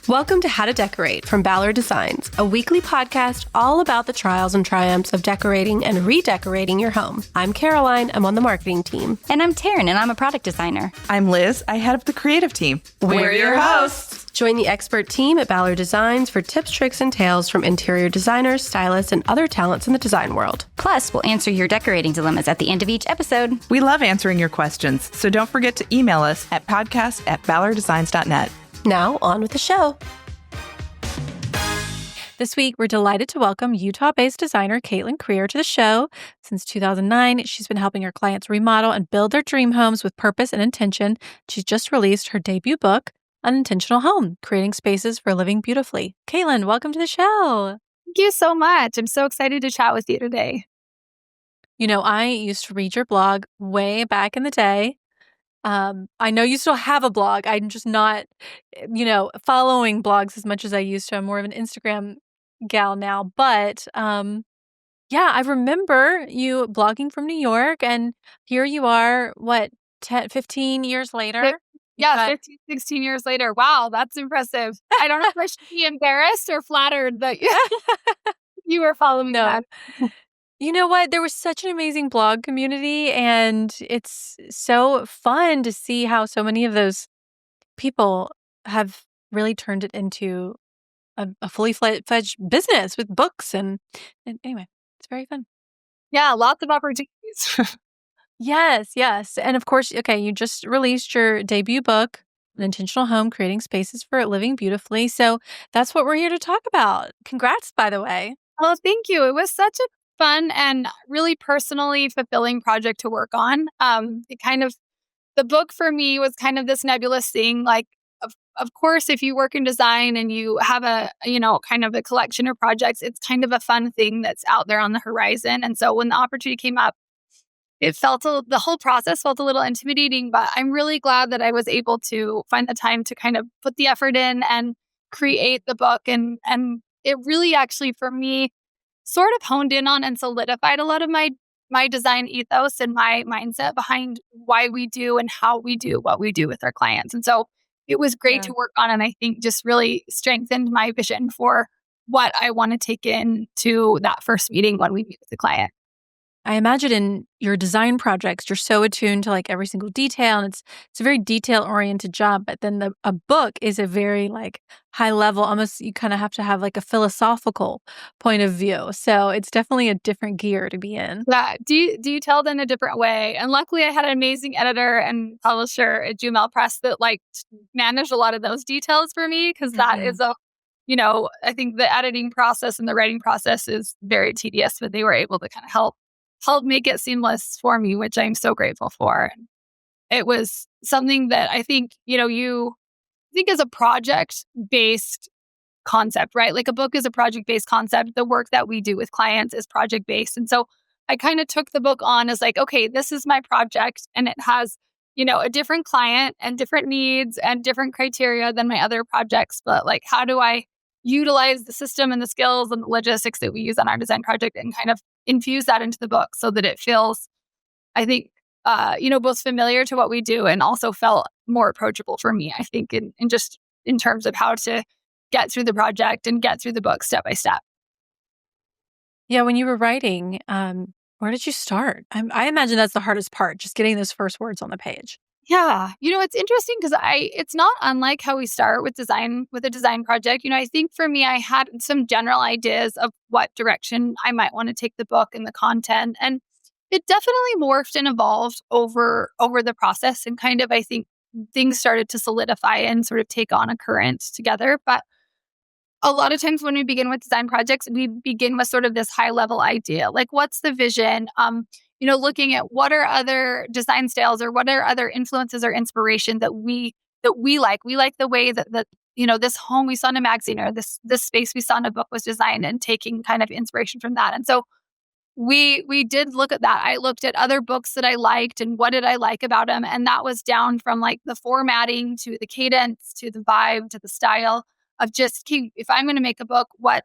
Welcome to How to Decorate from Ballard Designs, a weekly podcast all about the trials and triumphs of decorating and redecorating your home. I'm Caroline, I'm on the marketing team. And I'm Taryn, and I'm a product designer. I'm Liz, I head up the creative team. We're your hosts. Join the expert team at Ballard Designs for tips, tricks, and tales from interior designers, stylists, and other talents in the design world. Plus, we'll answer your decorating dilemmas at the end of each episode. We love answering your questions, so don't forget to email us at podcast@ballarddesigns.net. Now, on with the show. This week, we're delighted to welcome Utah-based designer Caitlin Creer to the show. Since 2009, she's been helping her clients remodel and build their dream homes with purpose and intention. She's just released her debut book, Unintentional Home, Creating Spaces for Living Beautifully. Caitlin, welcome to the show. Thank you so much. I'm so excited to chat with you today. You know, I used to read your blog way back in the day. I know you still have a blog. I'm just not, following blogs as much as I used to. I'm more of an Instagram gal now. But I remember you blogging from New York, and here you are, 15 years later? Yeah, 15, 16 years later. Wow, that's impressive. I don't know if I should be embarrassed or flattered that you were following that. You know what? There was such an amazing blog community, and it's so fun to see how so many of those people have really turned it into a fully fledged business with books. And anyway, it's very fun. Yeah, lots of opportunities. Yes. And of course, you just released your debut book, Unintentional Home, Creating Spaces for Living Beautifully. So that's what we're here to talk about. Congrats, by the way. Oh, thank you. It was such a fun and really personally fulfilling project to work on. The book for me was kind of this nebulous thing. Like, of course, if you work in design and you have a collection of projects, it's kind of a fun thing that's out there on the horizon. And so when the opportunity came up, the whole process felt a little intimidating, but I'm really glad that I was able to find the time to kind of put the effort in and create the book. And it really actually, for me, sort of honed in on and solidified a lot of my design ethos and my mindset behind why we do and how we do what we do with our clients. And so it was great to work on, and I think just really strengthened my vision for what I want to take into that first meeting when we meet with the client. I imagine in your design projects, you're so attuned to like every single detail, and it's a very detail-oriented job. But then a book is a very like high level, almost you kind of have to have like a philosophical point of view. So it's definitely a different gear to be in. Yeah. Do you tell it in a different way? And luckily, I had an amazing editor and publisher at Jumel Press that like managed a lot of those details for me, because that is I think the editing process and the writing process is very tedious, but they were able to kind of help make it seamless for me, which I'm so grateful for. It was something that I think, you think as a project-based concept, right? Like a book is a project-based concept. The work that we do with clients is project-based. And so I kind of took the book on as like, okay, this is my project, and it has, a different client and different needs and different criteria than my other projects. But like, how do I utilize the system and the skills and the logistics that we use on our design project and kind of infuse that into the book so that it feels, I think, both familiar to what we do and also felt more approachable for me, I think, in terms of how to get through the project and get through the book step by step. Yeah, when you were writing, where did you start? I imagine that's the hardest part, just getting those first words on the page. Yeah. It's interesting because it's not unlike how we start with a design project. I think for me, I had some general ideas of what direction I might want to take the book and the content. And it definitely morphed and evolved over the process. And kind of, I think things started to solidify and sort of take on a current together. But a lot of times when we begin with design projects, we begin with sort of this high level idea, like what's the vision? Looking at what are other design styles or what are other influences or inspiration that we like. We like the way that this home we saw in a magazine or this space we saw in a book was designed, and taking kind of inspiration from that. And so we did look at that. I looked at other books that I liked and what did I like about them. And that was down from like the formatting to the cadence to the vibe to the style of just, if I'm going to make a book, how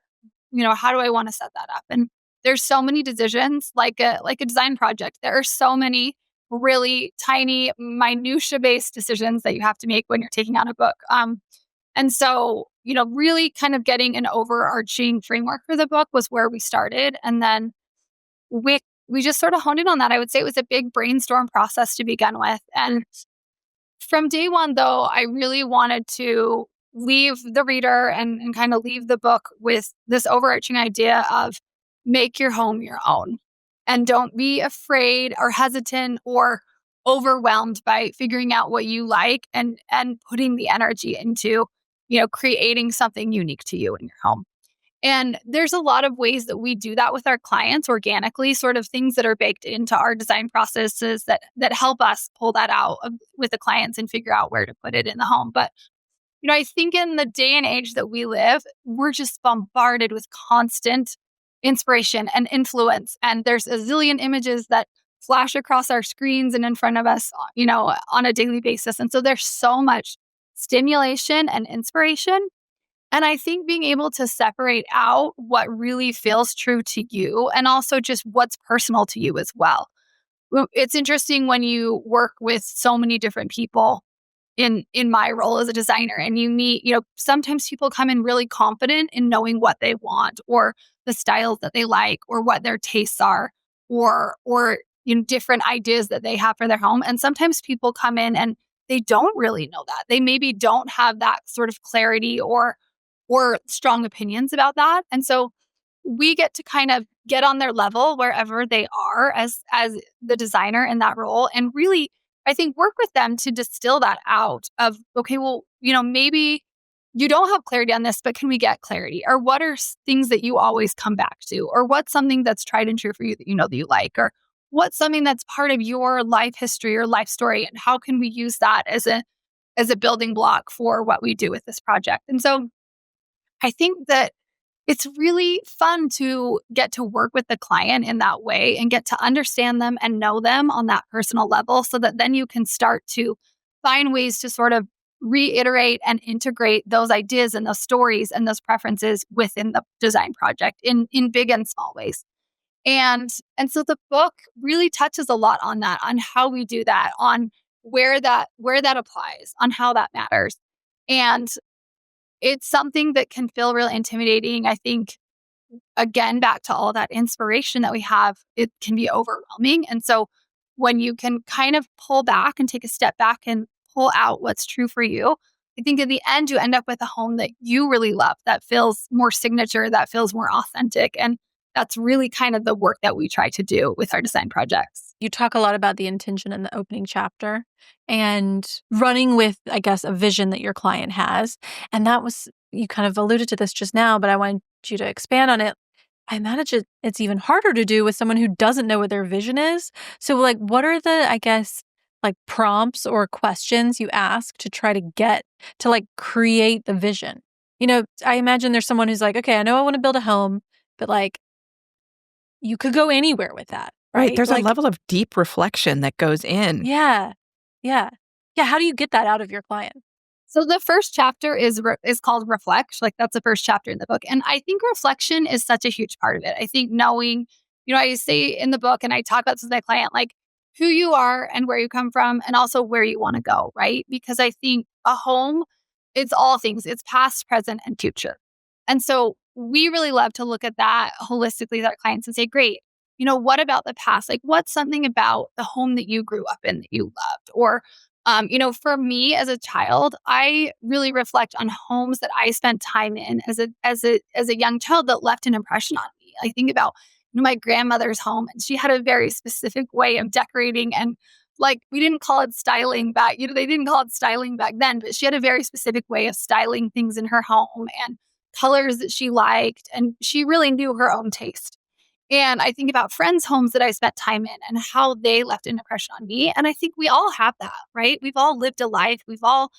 do I want to set that up? And there's so many decisions, like a design project. There are so many really tiny, minutia-based decisions that you have to make when you're taking on a book. And so really kind of getting an overarching framework for the book was where we started. And then we we just sort of honed in on that. I would say it was a big brainstorm process to begin with. And from day one, though, I really wanted to leave the reader and kind of leave the book with this overarching idea of make your home your own. And don't be afraid or hesitant or overwhelmed by figuring out what you like and putting the energy into, creating something unique to you in your home. And there's a lot of ways that we do that with our clients organically, sort of things that are baked into our design processes that help us pull that out with the clients and figure out where to put it in the home. But I think in the day and age that we live, we're just bombarded with constant inspiration and influence. And there's a zillion images that flash across our screens and in front of us, on a daily basis. And so there's so much stimulation and inspiration. And I think being able to separate out what really feels true to you and also just what's personal to you as well. It's interesting when you work with so many different people in my role as a designer and you meet, sometimes people come in really confident in knowing what they want or the styles that they like or what their tastes are or different ideas that they have for their home. And sometimes people come in and they don't really know that. They maybe don't have that sort of clarity or strong opinions about that. And so we get to kind of get on their level wherever they are as the designer in that role and really, I think, work with them to distill that out of, okay, well, maybe you don't have clarity on this, but can we get clarity? Or what are things that you always come back to? Or what's something that's tried and true for you that that you like? Or what's something that's part of your life history or life story? And how can we use that as a building block for what we do with this project? And so I think that it's really fun to get to work with the client in that way and get to understand them and know them on that personal level so that then you can start to find ways to sort of reiterate and integrate those ideas and those stories and those preferences within the design project in big and small ways. And so the book really touches a lot on that, on how we do that, on where that applies, on how that matters. And it's something that can feel really intimidating. I think, again, back to all that inspiration that we have, it can be overwhelming. And so when you can kind of pull back and take a step back and pull out what's true for you, I think in the end, you end up with a home that you really love, that feels more signature, that feels more authentic. And that's really kind of the work that we try to do with our design projects. You talk a lot about the intention in the opening chapter and running with, I guess, a vision that your client has. And that was, you kind of alluded to this just now, but I want you to expand on it. I imagine it's even harder to do with someone who doesn't know what their vision is. So what are the, I guess, prompts or questions you ask to try to get to create the vision? I imagine there's someone who's okay, I know I want to build a home, but you could go anywhere with that. Right. There's a level of deep reflection that goes in. Yeah. Yeah. Yeah. How do you get that out of your client? So the first chapter is called Reflect. That's the first chapter in the book. And I think reflection is such a huge part of it. I think knowing, I say in the book and I talk about this with my client, who you are and where you come from and also where you want to go, right? Because I think a home, it's all things. It's past, present, and future. And so we really love to look at that holistically with our clients and say, great, what about the past? What's something about the home that you grew up in that you loved? Or, for me as a child, I really reflect on homes that I spent time in as a young child that left an impression on me. I think about my grandmother's home, and she had a very specific way of decorating, and we didn't call it styling back. They didn't call it styling back then, but she had a very specific way of styling things in her home and colors that she liked, and she really knew her own taste. And I think about friends' homes that I spent time in and how they left an impression on me. And I think we all have that, right? We've all lived a life. We've all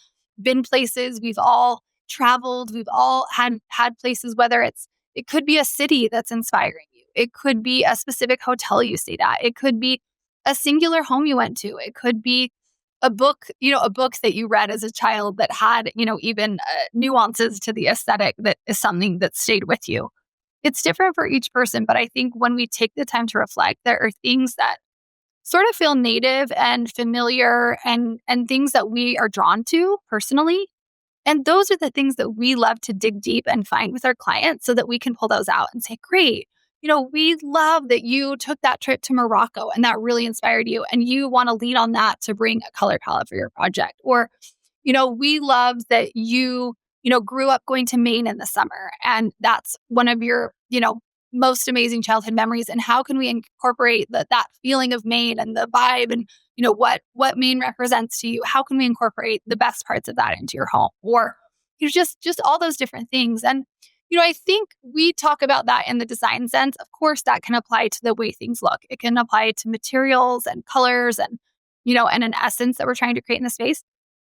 been places. We've all traveled. We've all had places, whether it could be a city that's inspiring you. It could be a specific hotel you stayed at. It could be a singular home you went to. It could be a book that you read as a child that had, even nuances to the aesthetic that is something that stayed with you. It's different for each person, but I think when we take the time to reflect, there are things that sort of feel native and familiar and things that we are drawn to personally. And those are the things that we love to dig deep and find with our clients so that we can pull those out and say, great, we love that you took that trip to Morocco and that really inspired you. And you want to lean on that to bring a color palette for your project. Or, we love that you grew up going to Maine in the summer and that's one of your, most amazing childhood memories. And how can we incorporate that feeling of Maine and the vibe and, what Maine represents to you? How can we incorporate the best parts of that into your home? Or, just all those different things. And, I think we talk about that in the design sense. Of course, that can apply to the way things look. It can apply to materials and colors and, and an essence that we're trying to create in the space.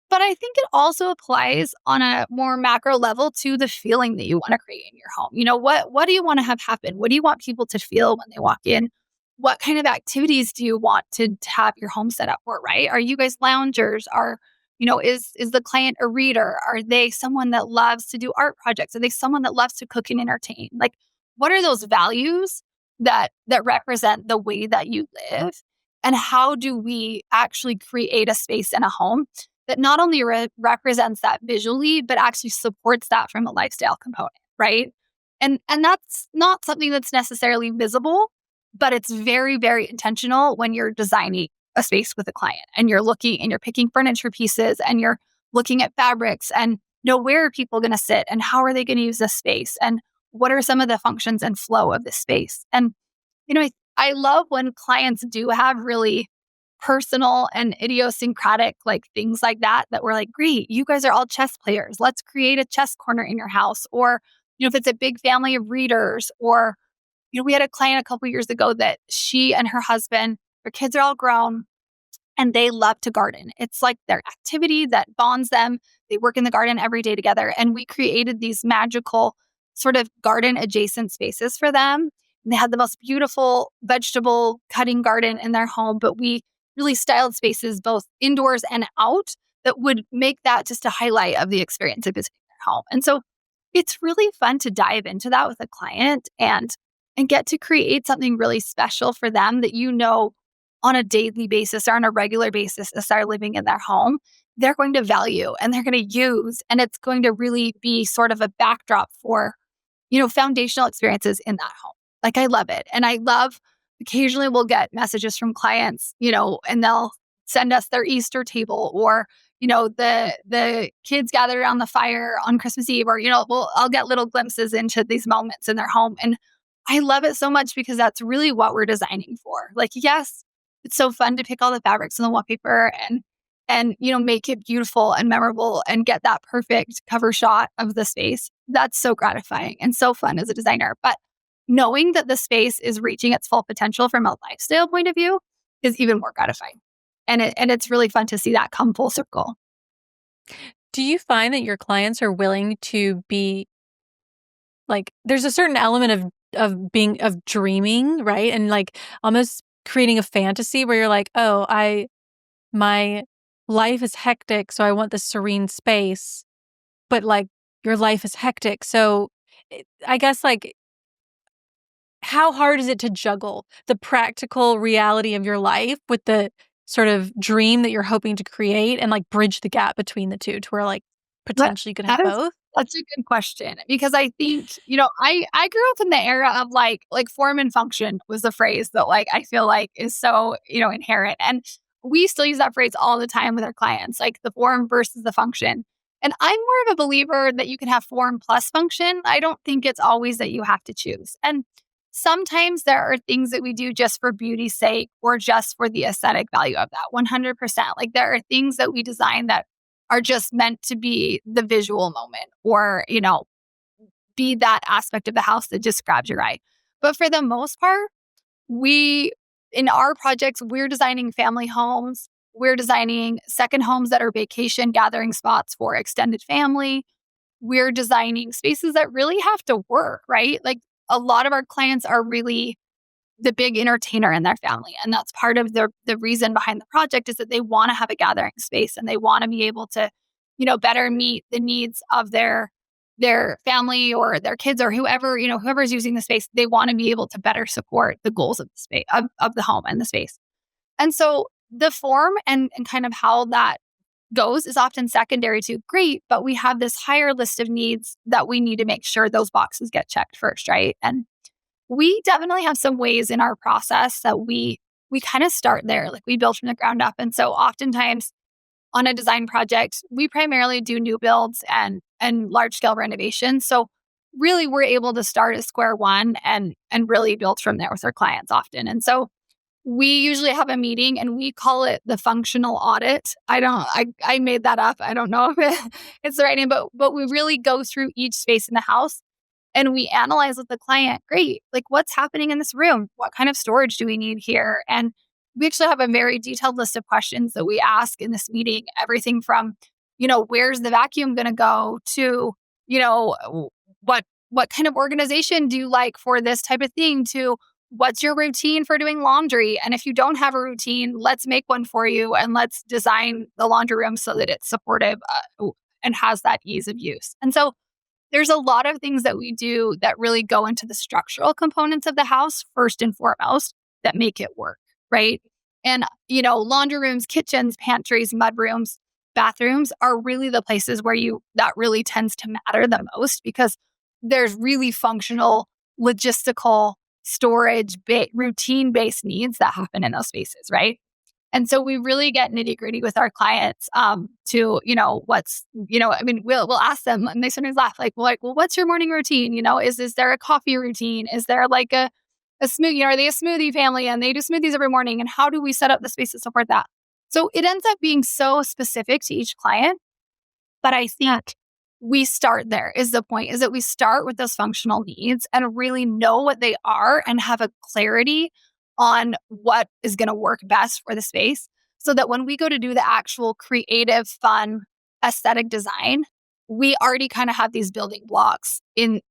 But I think it also applies on a more macro level to the feeling that you want to create in your home. What do you want to have happen? What do you want people to feel when they walk in? What kind of activities do you want to have your home set up for, right? Are you guys loungers? Is the client a reader? Are they someone that loves to do art projects? Are they someone that loves to cook and entertain? Like, what are those values that represent the way that you live? And how do we actually create a space in a home that not only represents that visually, but actually supports that from a lifestyle component, right? And that's not something that's necessarily visible, but it's very, very intentional when you're designing a space with a client and you're looking and you're picking furniture pieces and you're looking at fabrics and where are people going to sit and how are they going to use this space and what are some of the functions and flow of this space. And I love when clients do have really personal and idiosyncratic things like that we're like, great, you guys are all chess players. Let's create a chess corner in your house. Or, if it's a big family of readers, or, we had a client a couple years ago that she and her husband, their kids are all grown and they love to garden. It's like their activity that bonds them. They work in the garden every day together. And we created these magical sort of garden adjacent spaces for them. And they had the most beautiful vegetable cutting garden in their home, but we really styled spaces both indoors and out that would make that just a highlight of the experience of visiting their home. And so it's really fun to dive into that with a client and get to create something really special for them that on a daily basis or on a regular basis as they're living in their home, they're going to value and they're going to use. And it's going to really be sort of a backdrop for, foundational experiences in that home. Like, I love it. And I love occasionally we'll get messages from clients, and they'll send us their Easter table or, the kids gathered around the fire on Christmas Eve or, I'll get little glimpses into these moments in their home. And I love it so much because that's really what we're designing for. Like, yes, it's so fun to pick all the fabrics and the wallpaper and make it beautiful and memorable and get that perfect cover shot of the space. That's so gratifying and so fun as a designer. But knowing that the space is reaching its full potential from a lifestyle point of view is even more gratifying. And it's really fun to see that come full circle. Do you find that your clients are willing to be there's a certain element of dreaming, right? And almost creating a fantasy where you're like, oh, my life is hectic, so I want this serene space. But your life is hectic. So I guess how hard is it to juggle the practical reality of your life with the sort of dream that you're hoping to create and bridge the gap between the two to where potentially you could have both? That's a good question because I think, I grew up in the era of like form and function was the phrase that I feel is so, inherent. And we still use that phrase all the time with our clients, like the form versus the function. And I'm more of a believer that you can have form plus function. I don't think it's always that you have to choose. And sometimes there are things that we do just for beauty's sake or just for the aesthetic value of that 100%. There are things that we design that are just meant to be the visual moment or, be that aspect of the house that just grabs your eye. But for the most part, in our projects, we're designing family homes. We're designing second homes that are vacation gathering spots for extended family. We're designing spaces that really have to work, right? A lot of our clients are really the big entertainer in their family. And that's part of the reason behind the project is that they want to have a gathering space and they want to be able to, better meet the needs of their family or their kids or whoever, whoever's using the space. They want to be able to better support the goals of the space, of the home and the space. And so the form and kind of how that goes is often secondary to great, but we have this higher list of needs that we need to make sure those boxes get checked first, right? And we definitely have some ways in our process that we kind of start there, like we build from the ground up. And so oftentimes on a design project, we primarily do new builds and large scale renovations. So really we're able to start at square one and really build from there with our clients often. And so we usually have a meeting and we call it the functional audit. I made that up. I don't know if it's the right name, but we really go through each space in the house and we analyze with the client, great, like what's happening in this room? What kind of storage do we need here? And we actually have a very detailed list of questions that we ask in this meeting, everything from, where's the vacuum going to go to, what kind of organization do you like for this type of thing to what's your routine for doing laundry? And if you don't have a routine, let's make one for you and let's design the laundry room so that it's supportive and has that ease of use. And so there's a lot of things that we do that really go into the structural components of the house first and foremost that make it work, right? And, laundry rooms, kitchens, pantries, mudrooms, bathrooms are really the places where that really tends to matter the most because there's really functional, logistical, storage, routine-based needs that happen in those spaces, right? And so we really get nitty-gritty with our clients to, we'll ask them and they sometimes laugh like, well, what's your morning routine? Is there a coffee routine? Is there like a smoothie? Are they a smoothie family and they do smoothies every morning? And how do we set up the space to support that? So it ends up being so specific to each client. But I think we start there is the point, is that we start with those functional needs and really know what they are and have a clarity on what is going to work best for the space so that when we go to do the actual creative, fun, aesthetic design, we already kind of have these building blocks in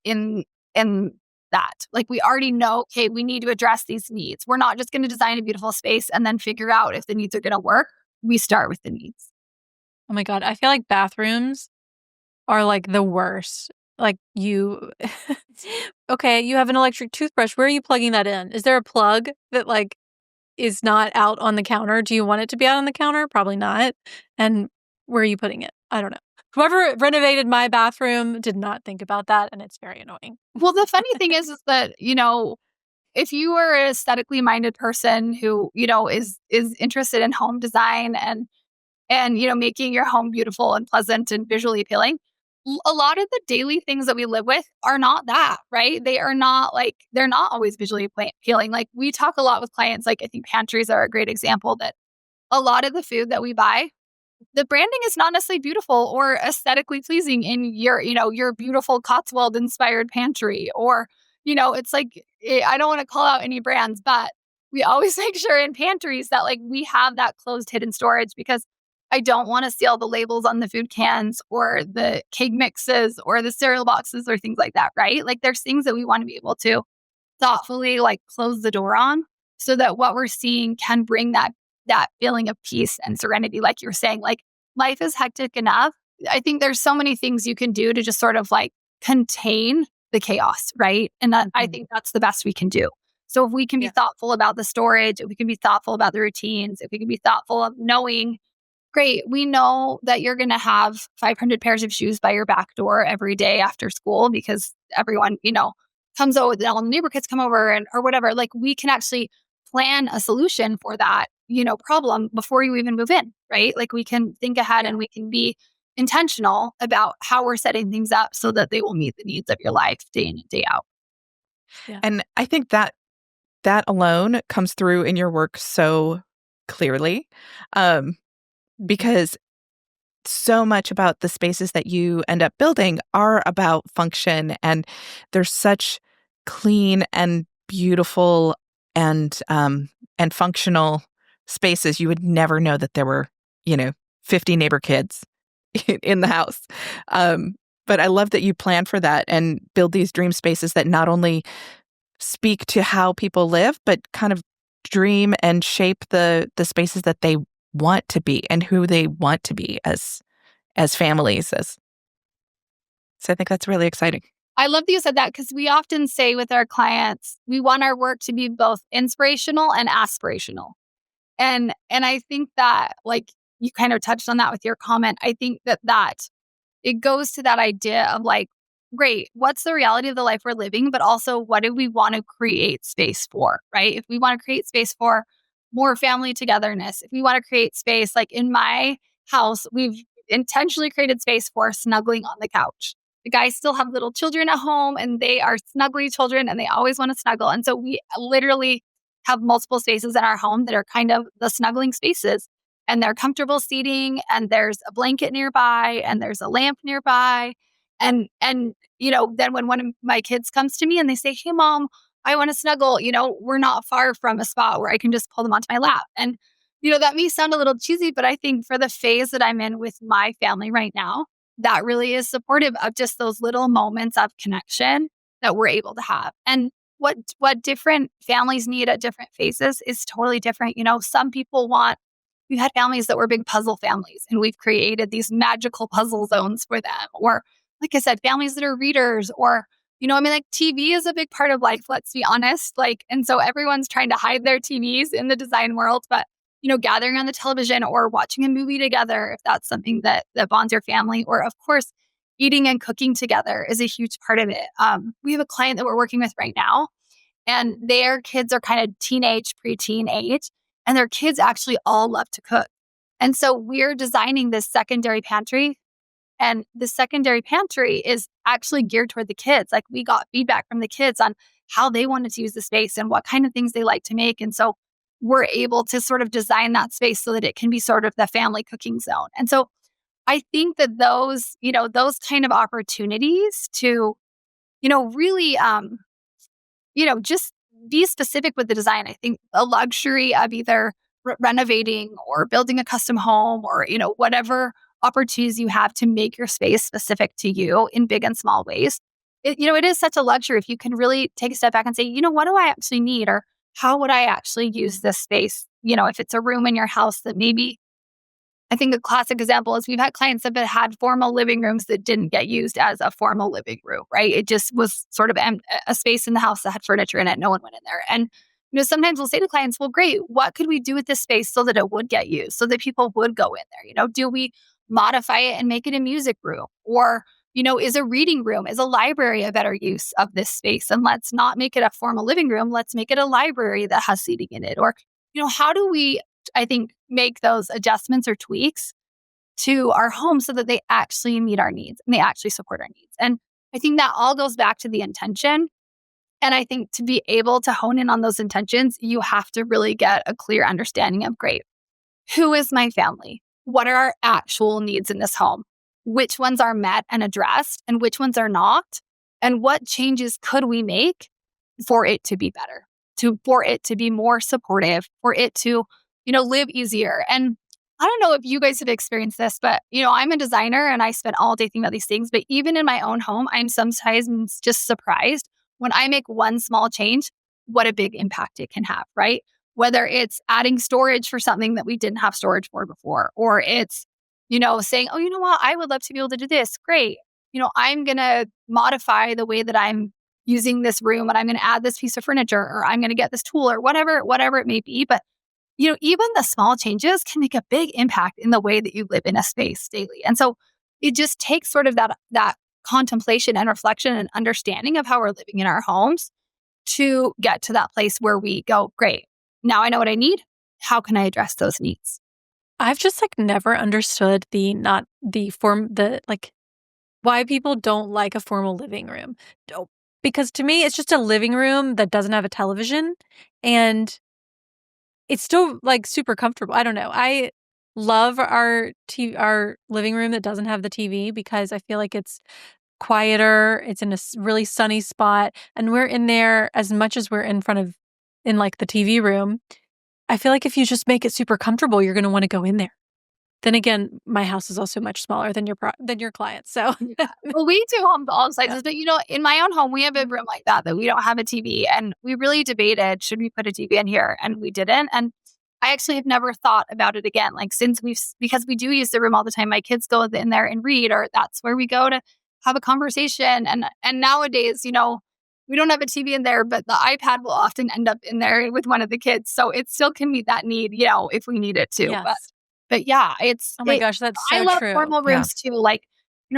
that. Like we already know, okay, we need to address these needs. We're not just going to design a beautiful space and then figure out if the needs are going to work. We start with the needs. Oh my God. I feel like bathrooms are like the worst. Like okay, you have an electric toothbrush. Where are you plugging that in? Is there a plug that like is not out on the counter? Do you want it to be out on the counter? Probably not. And where are you putting it? I don't know. Whoever renovated my bathroom did not think about that, and it's very annoying. Well, the funny thing is that, if you are an aesthetically minded person who, is interested in home design and making your home beautiful and pleasant and visually appealing, a lot of the daily things that we live with are not that, right? They're not always visually appealing. Like we talk a lot with clients, like I think pantries are a great example that a lot of the food that we buy, the branding is not necessarily beautiful or aesthetically pleasing in your beautiful Cotswold inspired pantry. Or, it's like, I don't want to call out any brands, but we always make sure in pantries that like we have that closed hidden storage because I don't want to see all the labels on the food cans or the cake mixes or the cereal boxes or things like that, right? Like there's things that we want to be able to thoughtfully like close the door on so that what we're seeing can bring that feeling of peace and serenity. Like you're saying, like life is hectic enough. I think there's so many things you can do to just sort of like contain the chaos, right? And that, I think that's the best we can do. So if we can be thoughtful about the storage, if we can be thoughtful about the routines, if we can be thoughtful of knowing, great, we know that you're going to have 500 pairs of shoes by your back door every day after school because everyone, comes over, all the neighbor kids come over or whatever. Like we can actually plan a solution for that, problem before you even move in, right? Like we can think ahead and we can be intentional about how we're setting things up so that they will meet the needs of your life day in and day out. Yeah. And I think that alone comes through in your work so clearly, because so much about the spaces that you end up building are about function, and they're such clean and beautiful and functional spaces. You would never know that there were 50 neighbor kids in the house. But I love that you plan for that and build these dream spaces that not only speak to how people live, but kind of dream and shape the spaces that they want to be and who they want to be as families. So I think that's really exciting. I love that you said that because we often say with our clients, we want our work to be both inspirational and aspirational. And I think that like you kind of touched on that with your comment. I think that it goes to that idea of like, great, what's the reality of the life we're living, but also what do we want to create space for, right? If we want to create space for more family togetherness, if we want to create space, like in my house, we've intentionally created space for snuggling on the couch. The guys still have little children at home and they are snuggly children and they always want to snuggle. And so we literally have multiple spaces in our home that are kind of the snuggling spaces, and they're comfortable seating, and there's a blanket nearby and there's a lamp nearby. And then when one of my kids comes to me and they say, "Hey mom, I want to snuggle," we're not far from a spot where I can just pull them onto my lap. And that may sound a little cheesy, but I think for the phase that I'm in with my family right now, that really is supportive of just those little moments of connection that we're able to have. And what different families need at different phases is totally different. Some people we've had families that were big puzzle families, and we've created these magical puzzle zones for them. Or, like I said, families that are readers, or, like TV is a big part of life, let's be honest. And so everyone's trying to hide their TVs in the design world, but, gathering on the television or watching a movie together, if that's something that bonds your family, or of course, eating and cooking together is a huge part of it. We have a client that we're working with right now, and their kids are kind of teenage, preteen age, and their kids actually all love to cook. And so we're designing this secondary pantry, and the secondary pantry is actually geared toward the kids. Like, we got feedback from the kids on how they wanted to use the space and what kind of things they like to make. And so we're able to sort of design that space so that it can be sort of the family cooking zone. And so I think that those kind of opportunities to, really, just be specific with the design. I think the luxury of either renovating or building a custom home, or, whatever opportunities you have to make your space specific to you in big and small ways. It is such a luxury if you can really take a step back and say, what do I actually need? Or how would I actually use this space? If it's a room in your house that maybe, I think a classic example is we've had clients that have had formal living rooms that didn't get used as a formal living room, right? It just was sort of a space in the house that had furniture in it. No one went in there. And, sometimes we'll say to clients, well, great, what could we do with this space so that it would get used, so that people would go in there? Do we modify it and make it a music room? Or, is a reading room, is a library a better use of this space? And let's not make it a formal living room. Let's make it a library that has seating in it. Or, how do we, I think, make those adjustments or tweaks to our home so that they actually meet our needs and they actually support our needs? And I think that all goes back to the intention. And I think to be able to hone in on those intentions, you have to really get a clear understanding of, great, who is my family? What are our actual needs in this home? Which ones are met and addressed and which ones are not? And what changes could we make for it to be better, for it to be more supportive, for it to, live easier? And I don't know if you guys have experienced this, but, I'm a designer and I spend all day thinking about these things. But even in my own home, I'm sometimes just surprised when I make one small change, what a big impact it can have, right? Whether it's adding storage for something that we didn't have storage for before, or it's, saying, oh, you know what, I would love to be able to do this. Great. I'm going to modify the way that I'm using this room, and I'm going to add this piece of furniture, or I'm going to get this tool, or whatever it may be. But, even the small changes can make a big impact in the way that you live in a space daily. And so it just takes sort of that contemplation and reflection and understanding of how we're living in our homes to get to that place where we go, great, now I know what I need. How can I address those needs? I've just never understood why people don't like a formal living room. Because to me, it's just a living room that doesn't have a television, and it's still super comfortable. I don't know. I love our living room that doesn't have the TV, because I feel like it's quieter. It's in a really sunny spot, and we're in there as much as we're in the TV room. I feel like if you just make it super comfortable, you're going to want to go in there. Then again, my house is also much smaller than your client. So, yeah. Well, we do home all sizes, but in my own home, we have a room like that we don't have a TV, and we really debated, should we put a TV in here? And we didn't. And I actually have never thought about it again. Because we do use the room all the time. My kids go in there and read, or that's where we go to have a conversation. And nowadays, we don't have a TV in there, but the iPad will often end up in there with one of the kids. So it still can meet that need, if we need it to. Yes. But But yeah, Oh my gosh, that's I so love true. formal Yeah. rooms too. Like,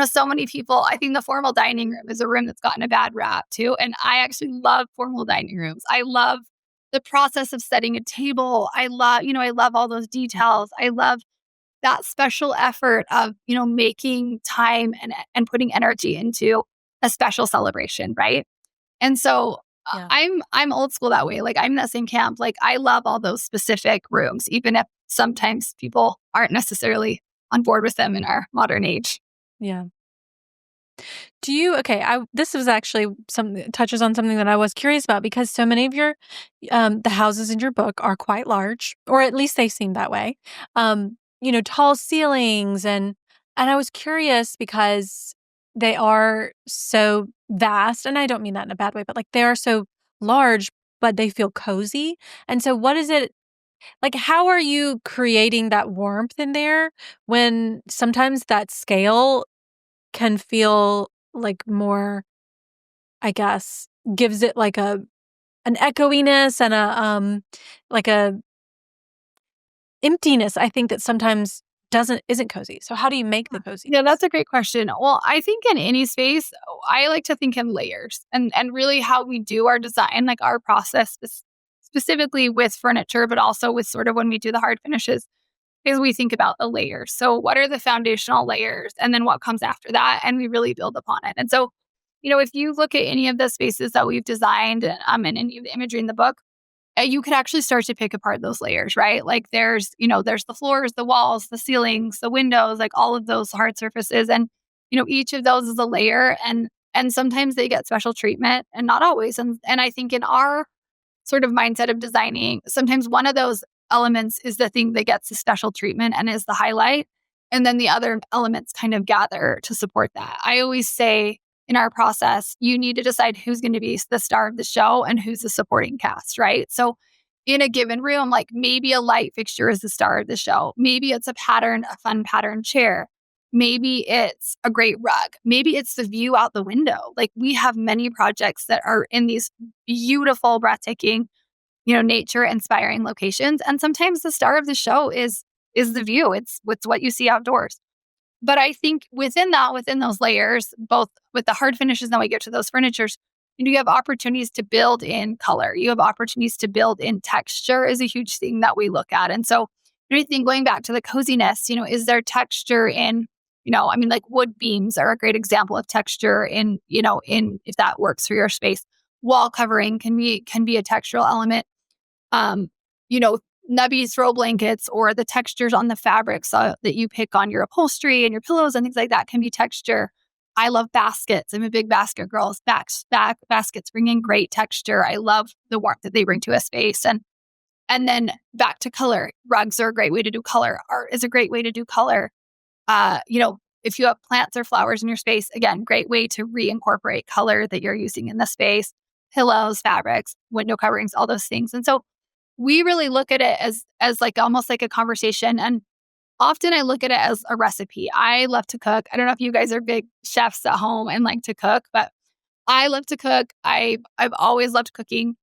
so many people, I think the formal dining room is a room that's gotten a bad rap too. And I actually love formal dining rooms. I love the process of setting a table. I love all those details. I love that special effort of, making time and putting energy into a special celebration, right? And so Yeah. I'm old school that way. Like I'm in that same camp. Like I love all those specific rooms, even if sometimes people aren't necessarily on board with them in our modern age. Yeah. Do you okay, this was actually some touches on something that I was curious about because so many of your the houses in your book are quite large, or at least they seem that way. Tall ceilings and I was curious because they are so vast, and I don't mean that in a bad way, but like they are so large, but they feel cozy. And so what is it like how are you creating that warmth in there when sometimes that scale can feel like more, I guess, gives it like an echoiness and like a emptiness, I think that sometimes isn't cozy. So how do you make the Yeah, coziness? that's a great question. Well, I think in any space, I like to think in layers and really how we do our design, like our process specifically with furniture, but also with sort of when we do the hard finishes, is we think about the layers. So what are the foundational layers and then what comes after that? And we really build upon it. And so, if you look at any of the spaces that we've designed and any of the imagery in the book, you could actually start to pick apart those layers, right? Like there's the floors, the walls, the ceilings, the windows, like all of those hard surfaces. And, each of those is a layer and sometimes they get special treatment and not always. And I think in our sort of mindset of designing, sometimes one of those elements is the thing that gets the special treatment and is the highlight. And then the other elements kind of gather to support that. I always say in our process, you need to decide who's going to be the star of the show and who's the supporting cast, right? So in a given room, like maybe a light fixture is the star of the show. Maybe it's a fun pattern chair. Maybe it's a great rug. Maybe it's the view out the window. Like we have many projects that are in these beautiful, breathtaking, nature inspiring locations. And sometimes the star of the show is the view. It's what you see outdoors. But I think within those layers, both with the hard finishes, then we get to those furnitures, you have opportunities to build in color. You have opportunities to build in texture is a huge thing that we look at. And so I think going back to the coziness, is there texture in, like wood beams are a great example of texture in if that works for your space. Wall covering can be a textural element. Um, you know, Nubby throw blankets or the textures on the fabrics that you pick on your upholstery and your pillows and things like that can be texture. I love baskets. I'm a big basket girl. Baskets bring in great texture. I love the warmth that they bring to a space. And then back to color. Rugs are a great way to do color. Art is a great way to do color. If you have plants or flowers in your space, again, great way to reincorporate color that you're using in the space. Pillows, fabrics, window coverings, all those things. And so we really look at it as like almost like a conversation. And often I look at it as a recipe. I love to cook. I don't know if you guys are big chefs at home and like to cook, but I love to cook. I've always loved cooking,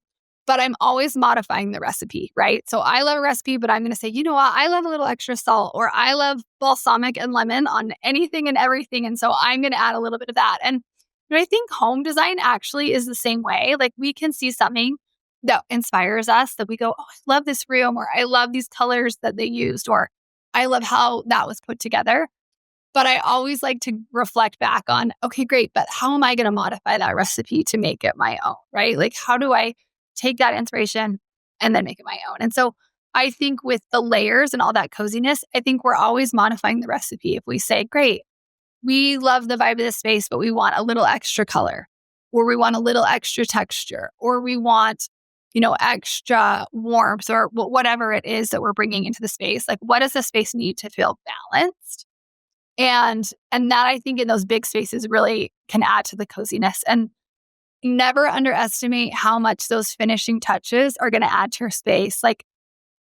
but I'm always modifying the recipe, right? So I love a recipe, but I'm going to say, you know what? I love a little extra salt, or I love balsamic and lemon on anything and everything. And so I'm going to add a little bit of that. And I think home design actually is the same way. Like we can see something that inspires us that we go, oh, I love this room, or I love these colors that they used, or I love how that was put together. But I always like to reflect back on, okay, great, but how am I going to modify that recipe to make it my own, right? Like, how do I take that inspiration and then make it my own? And so I think with the layers and all that coziness, I think we're always modifying the recipe. If we say, great, we love the vibe of this space, but we want a little extra color, or we want a little extra texture, or we want, extra warmth, or whatever it is that we're bringing into the space. Like, what does the space need to feel balanced? And that I think in those big spaces really can add to the coziness. And never underestimate how much those finishing touches are going to add to your space. Like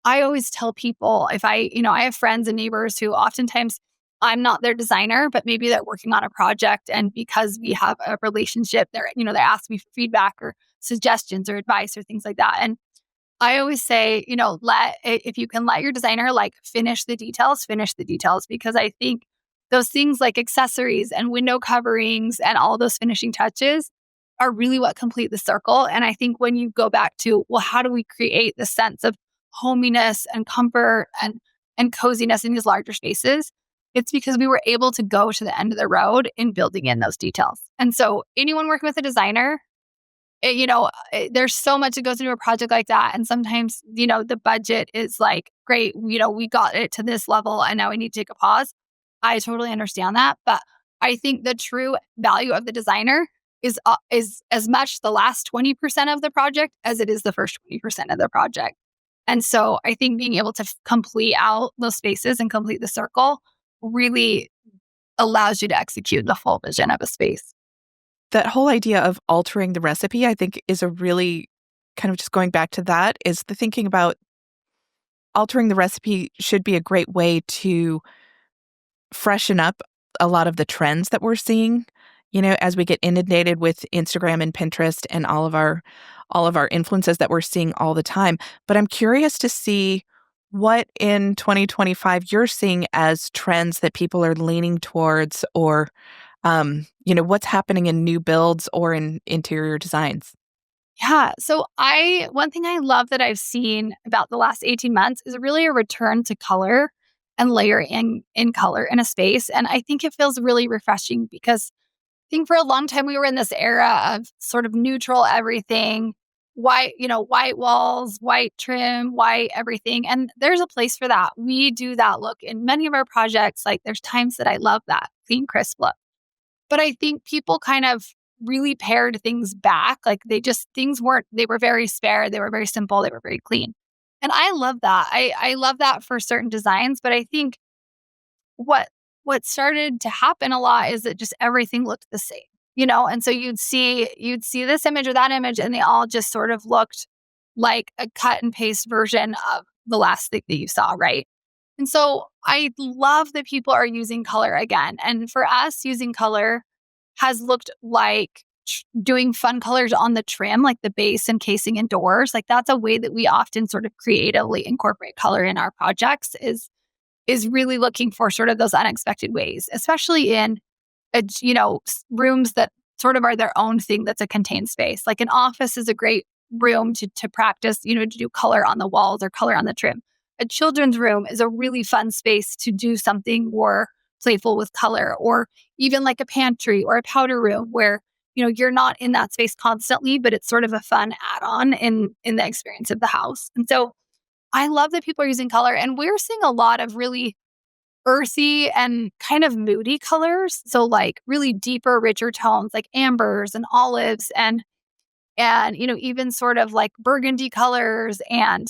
I always tell people, if I have friends and neighbors who oftentimes I'm not their designer, but maybe they're working on a project. And because we have a relationship, they ask me for feedback or suggestions or advice or things like that. And I always say, if you can let your designer like finish the details, because I think those things like accessories and window coverings and all those finishing touches are really what complete the circle. And I think when you go back to, well, how do we create the sense of hominess and comfort and coziness in these larger spaces? It's because we were able to go to the end of the road in building in those details. And so anyone working with a designer, there's so much that goes into a project like that. And sometimes, the budget is like, great, we got it to this level and now we need to take a pause. I totally understand that. But I think the true value of the designer is as much the last 20% of the project as it is the first 20% of the project. And so I think being able to complete out those spaces and complete the circle really allows you to execute the full vision of a space. That whole idea of altering the recipe, I think, is a really kind of just going back to that, is the thinking about altering the recipe should be a great way to freshen up a lot of the trends that we're seeing, as we get inundated with Instagram and Pinterest and all of our influences that we're seeing all the time. But I'm curious to see what in 2025 you're seeing as trends that people are leaning towards, or what's happening in new builds or in interior designs. Yeah. So one thing I love that I've seen about the last 18 months is really a return to color and layering in color in a space. And I think it feels really refreshing because I think for a long time we were in this era of sort of neutral everything, white, white walls, white trim, white everything. And there's a place for that. We do that look in many of our projects. Like there's times that I love that clean, crisp look. But I think people kind of really pared things back. Like they were very spare. They were very simple. They were very clean. And I love that. I love that for certain designs. But I think what started to happen a lot is that just everything looked the same, and so you'd see this image or that image and they all just sort of looked like a cut and paste version of the last thing that you saw, right? And so I love that people are using color again. And for us, using color has looked like doing fun colors on the trim, like the base and casing and doors. Like that's a way that we often sort of creatively incorporate color in our projects, is really looking for sort of those unexpected ways, especially in rooms that sort of are their own thing that's a contained space. Like an office is a great room to practice, to do color on the walls or color on the trim. A children's room is a really fun space to do something more playful with color, or even like a pantry or a powder room where, you're not in that space constantly, but it's sort of a fun add-on in the experience of the house. And so I love that people are using color, and we're seeing a lot of really earthy and kind of moody colors. So like really deeper, richer tones like ambers and olives and even sort of like burgundy colors and,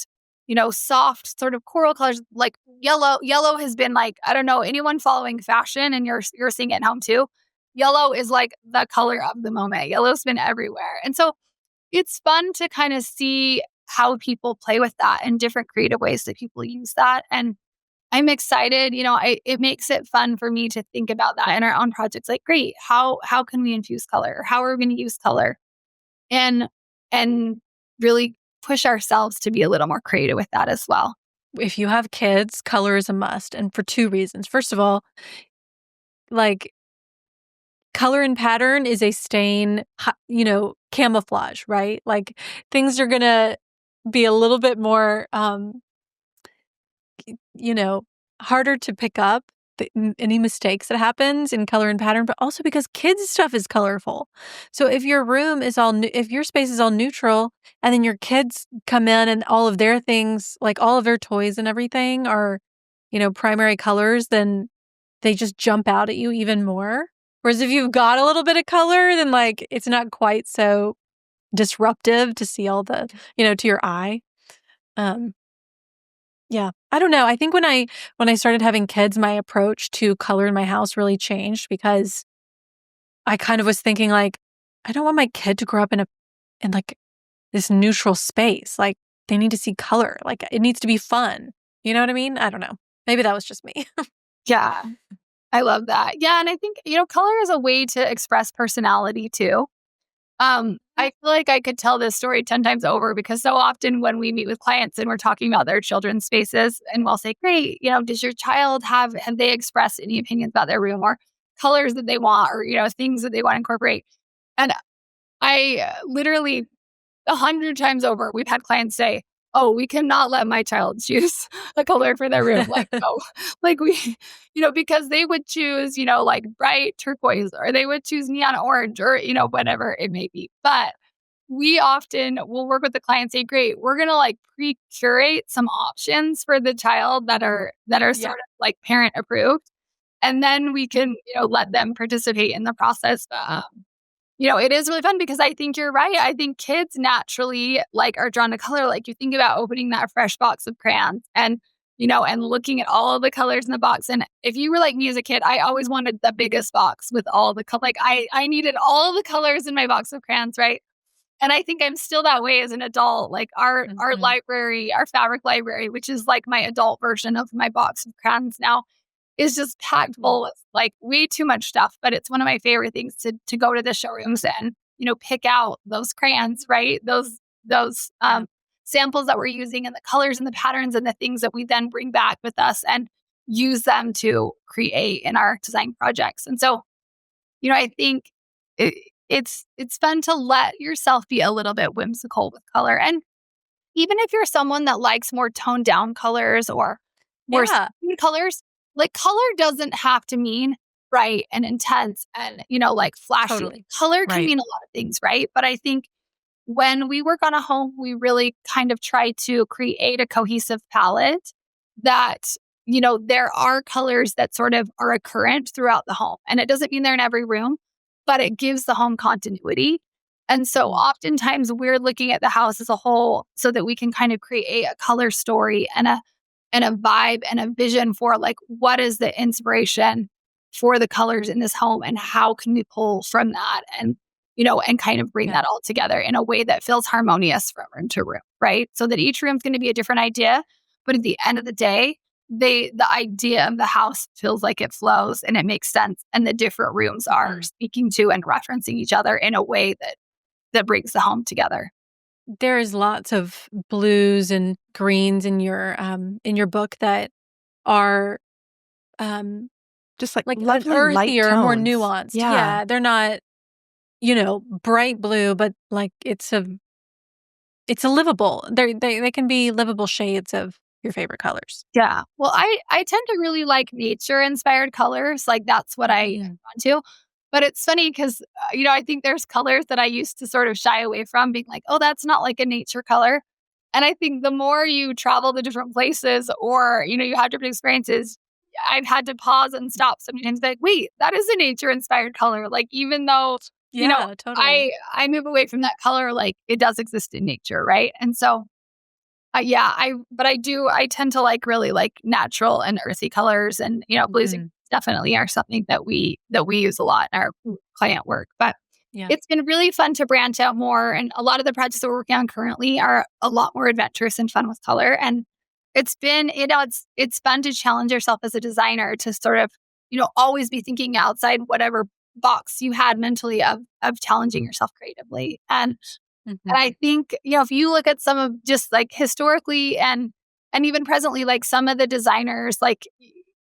soft sort of coral colors like yellow. Yellow has been like, I don't know, anyone following fashion and you're seeing it at home too. Yellow is like the color of the moment. Yellow's been everywhere. And so it's fun to kind of see how people play with that and different creative ways that people use that. And I'm excited. It makes it fun for me to think about that in our own projects. Like, great, how can we infuse color? How are we going to use color? And really push ourselves to be a little more creative with that as well. If you have kids, color is a must. And for two reasons. First of all, like color and pattern is a stain, camouflage, right? Like things are going to be a little bit more, harder to pick up any mistakes that happens in color and pattern, but also because kids' stuff is colorful. So if your room is if your space is all neutral and then your kids come in and all of their things, like all of their toys and everything are, primary colors, then they just jump out at you even more. Whereas if you've got a little bit of color, then like it's not quite so disruptive to see all the, to your eye. Yeah, I don't know. I think when I started having kids, my approach to color in my house really changed because I kind of was thinking like, I don't want my kid to grow up in like this neutral space. Like they need to see color. Like it needs to be fun. You know what I mean? I don't know. Maybe that was just me. Yeah, I love that. Yeah, and I think color is a way to express personality too. I feel like I could tell this story 10 times over because so often when we meet with clients and we're talking about their children's spaces and we'll say, great, does your child have they expressed any opinions about their room or colors that they want or, things that they want to incorporate? And I literally 100 times over, we've had clients say, oh, we cannot let my child choose a color for their room. Like, no, like because they would choose, like bright turquoise or they would choose neon orange or, whatever it may be. But we often will work with the client and say, great, we're going to like pre-curate some options for the child that are sort of like parent approved. And then we can, let them participate in the process. It is really fun because I think you're right. I think kids naturally like are drawn to color. Like you think about opening that fresh box of crayons and, and looking at all of the colors in the box. And if you were like me as a kid, I always wanted the biggest box with all the color. Like I needed all the colors in my box of crayons, right? And I think I'm still that way as an adult. Like our library, our fabric library, which is like my adult version of my box of crayons now, is just packed full with like way too much stuff. But it's one of my favorite things to go to the showrooms and, pick out those crayons, right? Those samples that we're using and the colors and the patterns and the things that we then bring back with us and use them to create in our design projects. And so, I think it's fun to let yourself be a little bit whimsical with color. And even if you're someone that likes more toned down colors or more subdued colors, like color doesn't have to mean bright and intense and, like flashy. Totally. Color can mean a lot of things, right? But I think when we work on a home, we really kind of try to create a cohesive palette that, there are colors that sort of are occurrent throughout the home. And it doesn't mean they're in every room, but it gives the home continuity. And so oftentimes we're looking at the house as a whole so that we can kind of create a color story and a vibe and a vision for like, what is the inspiration for the colors in this home and how can we pull from that and, and kind of bring that all together in a way that feels harmonious from room to room, right? So that each room is going to be a different idea. But at the end of the day, the idea of the house feels like it flows and it makes sense. And the different rooms are speaking to and referencing each other in a way that brings the home together. There's lots of blues and greens in your book that are just like lovely, earthier, more nuanced. Yeah, they're not, bright blue, but like it's a livable. They can be livable shades of your favorite colors. Yeah. Well, I tend to really like nature inspired colors. Like that's what I want to. But it's funny because, I think there's colors that I used to sort of shy away from being like, oh, that's not like a nature color. And I think the more you travel to different places or, you have different experiences, I've had to pause and stop sometimes like, wait, that is a nature inspired color. Like, even though, totally. I move away from that color, like it does exist in nature. Right. And so, I tend to like really like natural and earthy colors and, blues definitely are something that we use a lot in our client work. But it's been really fun to branch out more. And a lot of the projects that we're working on currently are a lot more adventurous and fun with color. And it's been, it's fun to challenge yourself as a designer to sort of, always be thinking outside whatever box you had mentally of challenging yourself creatively. And I think, if you look at some of just like historically and even presently, like some of the designers like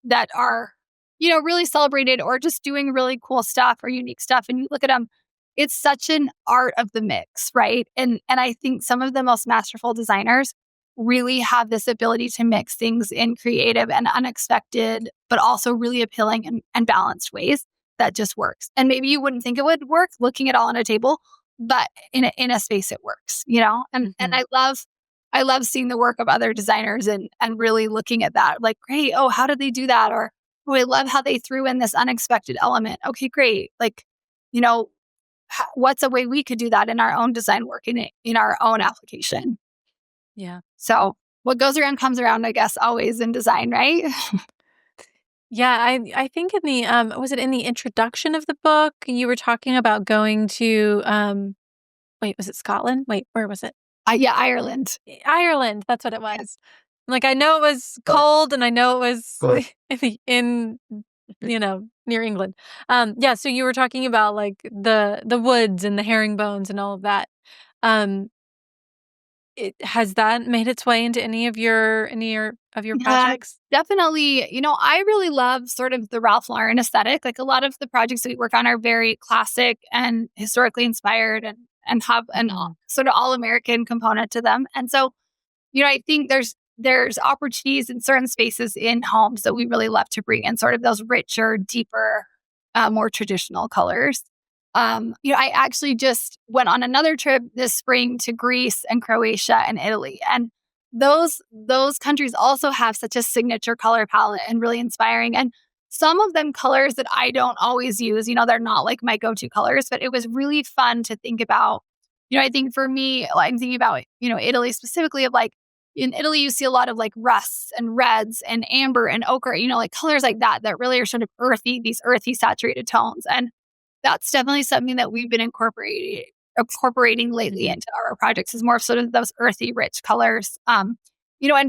that are, really celebrated or just doing really cool stuff or unique stuff. And you look at them, it's such an art of the mix, right? And I think some of the most masterful designers really have this ability to mix things in creative and unexpected, but also really appealing and balanced ways that just works. And maybe you wouldn't think it would work looking at all on a table, but in a space it works, And I love seeing the work of other designers and really looking at that. Like, great, oh, how did they do that? Or oh, I love how they threw in this unexpected element. Okay, great. Like, what's a way we could do that in our own design work in our own application? Yeah. So what goes around comes around, I guess, always in design, right? Yeah, I think in the was it in the introduction of the book you were talking about going to wait, was it Scotland? Wait, where was it? Ireland. Ireland, that's what it was. Like I know it was cold and I know it was in near England. Yeah, so you were talking about like the woods and the herringbones and all of that. Um, has that made its way into any of your Yeah, projects? definitely. I really love sort of the Ralph Lauren aesthetic. Like a lot of the projects that we work on are very classic and historically inspired and have an Mhm. sort of all American component to them. And so, I think there's opportunities in certain spaces in homes that we really love to bring in sort of those richer, deeper, more traditional colors. I actually just went on another trip this spring to Greece and Croatia and Italy, and those countries also have such a signature color palette and really inspiring. And some of them colors that I don't always use. They're not like my go-to colors, but it was really fun to think about. I think for me, like, I'm thinking about Italy specifically of like in Italy, you see a lot of like rusts and reds and amber and ochre, like colors like that really are sort of earthy, these earthy saturated tones. And that's definitely something that we've been incorporating lately Mhm. into our projects is more sort of those earthy, rich colors. And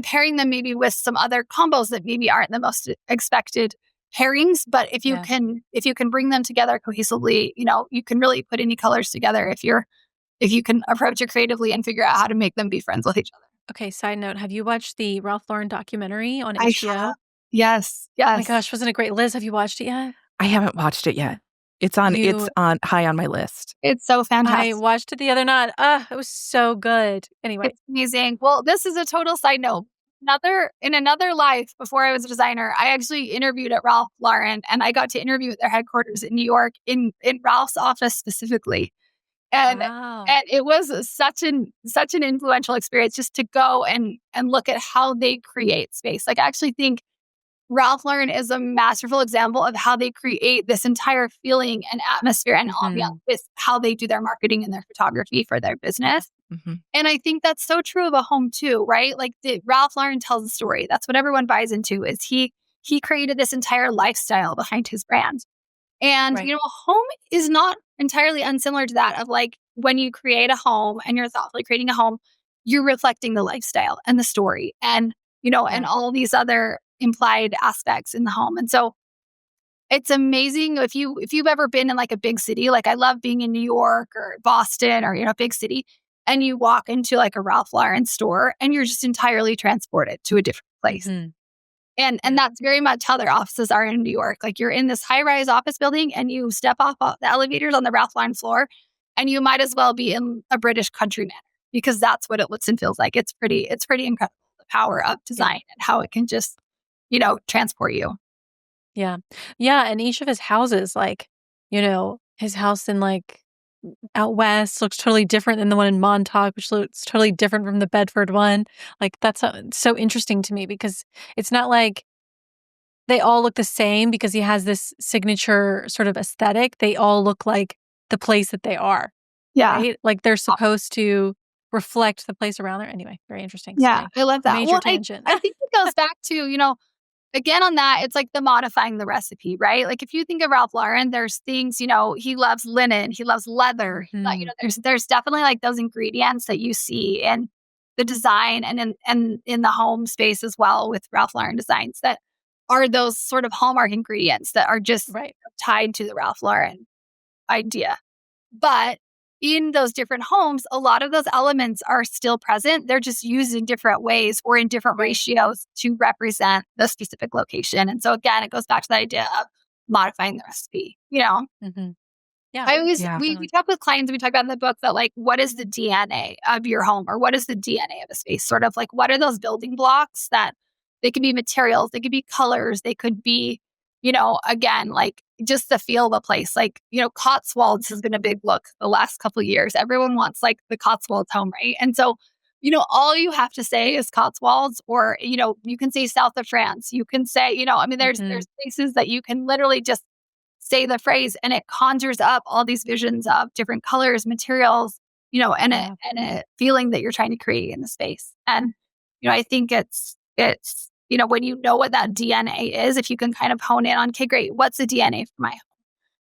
pairing them maybe with some other combos that maybe aren't the most expected pairings. But Yeah. if you can bring them together cohesively, you can really put any colors together if you can approach it creatively and figure out how to make them be friends with each other. Okay, side note, have you watched the Ralph Lauren documentary on I HBO? have. Yes. My Yes. gosh, wasn't it great? Liz, have you watched it yet? I haven't watched it yet. It's on high on my list. It's so I fantastic. watched it the other night. It was so good. Anyway. It's amazing. Well, this is a total side note. In another life before I was a designer, I actually interviewed at Ralph Lauren and I got to interview at their headquarters in New York in Ralph's office specifically. And Wow. and it was such an influential experience just to go and look at how they create space. Like I actually think Ralph Lauren is a masterful example of how they create this entire feeling and atmosphere and ambiance Mhm. with how they do their marketing and their photography for their business. Mhm. And I think that's so true of a home too, right? Like Ralph Lauren tells a story. That's what everyone buys into is he created this entire lifestyle behind his brand. And Right. a home is not entirely unsimilar to that of like when you create a home and you're thoughtfully creating a home, you're reflecting the lifestyle and the story and and Yeah. all these other implied aspects in the home. And so it's amazing if you've ever been in like a big city, like I love being in New York or Boston or big city, and you walk into like a Ralph Lauren store and you're just entirely transported to a different place. Mhm. And Yeah. that's very much how their offices are in New York. Like you're in this high-rise office building and you step off the elevators on the Ralph Lauren floor and you might as well be in a British country manor because that's what it looks and feels like. It's pretty incredible the power of Yeah. design and how it can just, transport you. Yeah. Yeah, and each of his houses, like, his house in, like, out west looks totally different than the one in Montauk, which looks totally different from the Bedford one. Like, that's so interesting to me because it's not like they all look the same because he has this signature sort of aesthetic. They all look like the place that they are, Yeah. right? Like, they're supposed to reflect the place around there. Anyway, very interesting. Yeah, Sorry. I love that. Major Well, I tangent. I think it goes back to, again on that, it's like the modifying the recipe, right? Like if you think of Ralph Lauren, there's things, he loves linen, he loves leather. Mhm. There's definitely like those ingredients that you see in the design and in the home space as well with Ralph Lauren designs that are those sort of hallmark ingredients that are just Right. tied to the Ralph Lauren idea. But in those different homes, a lot of those elements are still present. They're just used in different ways or in different Right. ratios to represent the specific location. And so again, it goes back to the idea of modifying the recipe. Mhm. Yeah. I always Yeah. we talk with clients, we talk about in the book that like what is the DNA of your home or what is the DNA of a space? Sort of like what are those building blocks that they could be materials, they could be colors, they could be, again, like just the feel of a place. Like, Cotswolds has been a big look the last couple of years. Everyone wants like the Cotswolds home, right? And so, all you have to say is Cotswolds, or, you can say south of France. You can say, I mean, there's Mhm. places that you can literally just say the phrase and it conjures up all these visions of different colors, materials, and a Yeah. and a feeling that you're trying to create in the space. And I think it's when you know what that DNA is, if you can kind of hone in on, okay, great, what's the DNA for my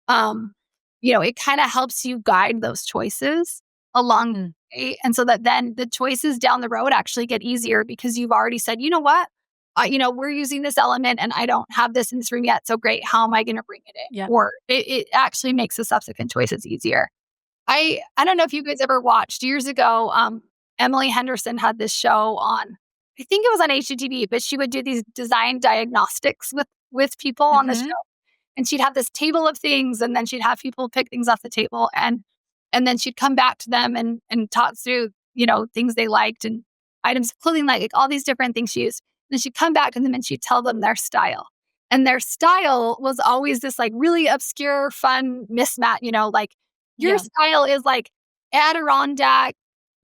home? It kind of helps you guide those choices along Mm. the way. And so that then the choices down the road actually get easier because you've already said, you know what? we're using this element and I don't have this in this room yet. So great. How am I going to bring it in? Yeah. Or it actually makes the subsequent choices easier. I don't know if you guys ever watched years ago. Emily Henderson had this show on, I think it was on HGTV, but she would do these design diagnostics with people on the show. And she'd have this table of things, and then she'd have people pick things off the table, and then she'd come back to them and talk through, things they liked and items of clothing, like all these different things she used. And then she'd come back to them and she'd tell them their style. And their style was always this like really obscure, fun mismatch, your style is like Adirondack,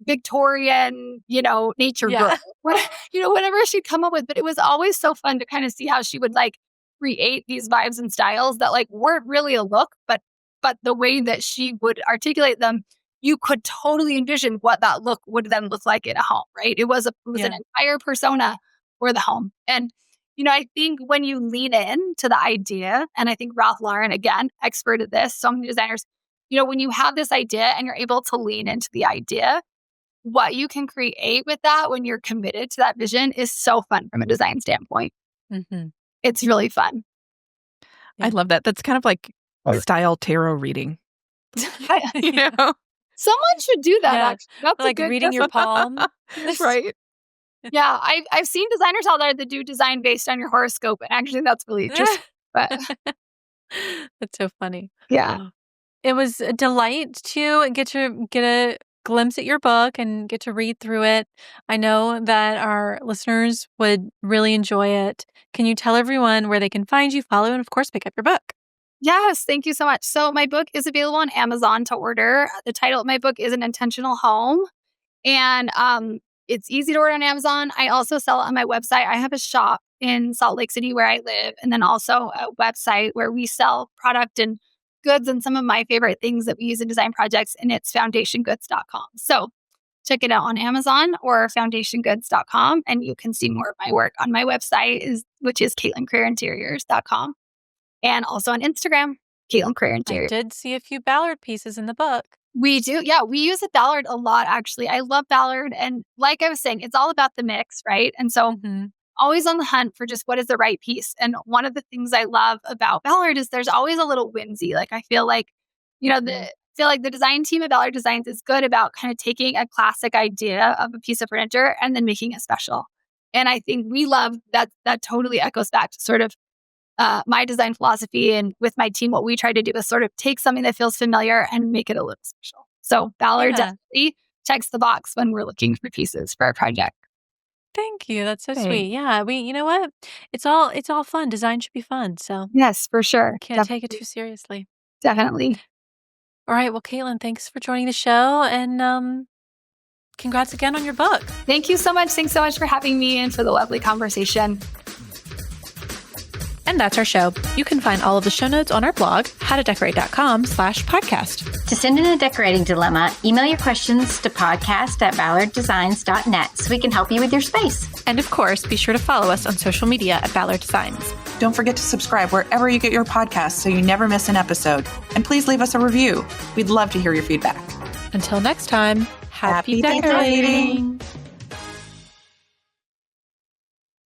Victorian, nature girl. Whatever she'd come up with. But it was always so fun to kind of see how she would like create these vibes and styles that like weren't really a look, but the way that she would articulate them, you could totally envision what that look would then look like in a home, right? It was an entire persona for the home. And, I think when you lean in to the idea, and I think Ralph Lauren, again, expert at this, so many designers, when you have this idea and you're able to lean into the idea, what you can create with that when you're committed to that vision is so fun from a design standpoint. Mm-hmm. It's really fun. I love that. That's kind of like style tarot reading. Someone should do that. Yeah. Actually, that's like reading your palm, right? Yeah, I've seen designers out there that do design based on your horoscope, and actually, that's really interesting. But that's so funny. Yeah, it was a delight to get a glimpse at your book and get to read through it. I know that our listeners would really enjoy it. Can you tell everyone where they can find you, follow, and of course, pick up your book? Yes, thank you so much. So my book is available on Amazon to order. The title of my book is Unintentional Home, and it's easy to order on Amazon. I also sell it on my website. I have a shop in Salt Lake City where I live, and then also a website where we sell product and goods and some of my favorite things that we use in design projects, and it's foundationgoods.com. So check it out on Amazon or foundationgoods.com, and you can see more of my work on my website, which is CaitlinCreerInteriors.com, and also on Instagram, Caitlin Creer Interiors. I did see a few Ballard pieces in the book. We do. Yeah, we use a Ballard a lot, actually. I love Ballard. And like I was saying, it's all about the mix, right? And so always on the hunt for just what is the right piece. And one of the things I love about Ballard is there's always a little whimsy. Like I feel like, the design team at Ballard Designs is good about kind of taking a classic idea of a piece of furniture and then making it special. And I think we love that. That totally echoes back to sort of my design philosophy, and with my team, what we try to do is sort of take something that feels familiar and make it a little special. So Ballard definitely checks the box when we're looking for pieces for our project. Thank you. That's so sweet. Yeah, you know what? It's all fun. Design should be fun. So yes, for sure. Can't take it too seriously. Definitely. All right. Well, Caitlin, thanks for joining the show, and congrats again on your book. Thank you so much. Thanks so much for having me and for the lovely conversation. And that's our show. You can find all of the show notes on our blog, howtodecorate.com/podcast. To send in a decorating dilemma, email your questions to podcast@ballarddesigns.net so we can help you with your space. And of course, be sure to follow us on social media at Ballard Designs. Don't forget to subscribe wherever you get your podcasts so you never miss an episode. And please leave us a review. We'd love to hear your feedback. Until next time, happy decorating.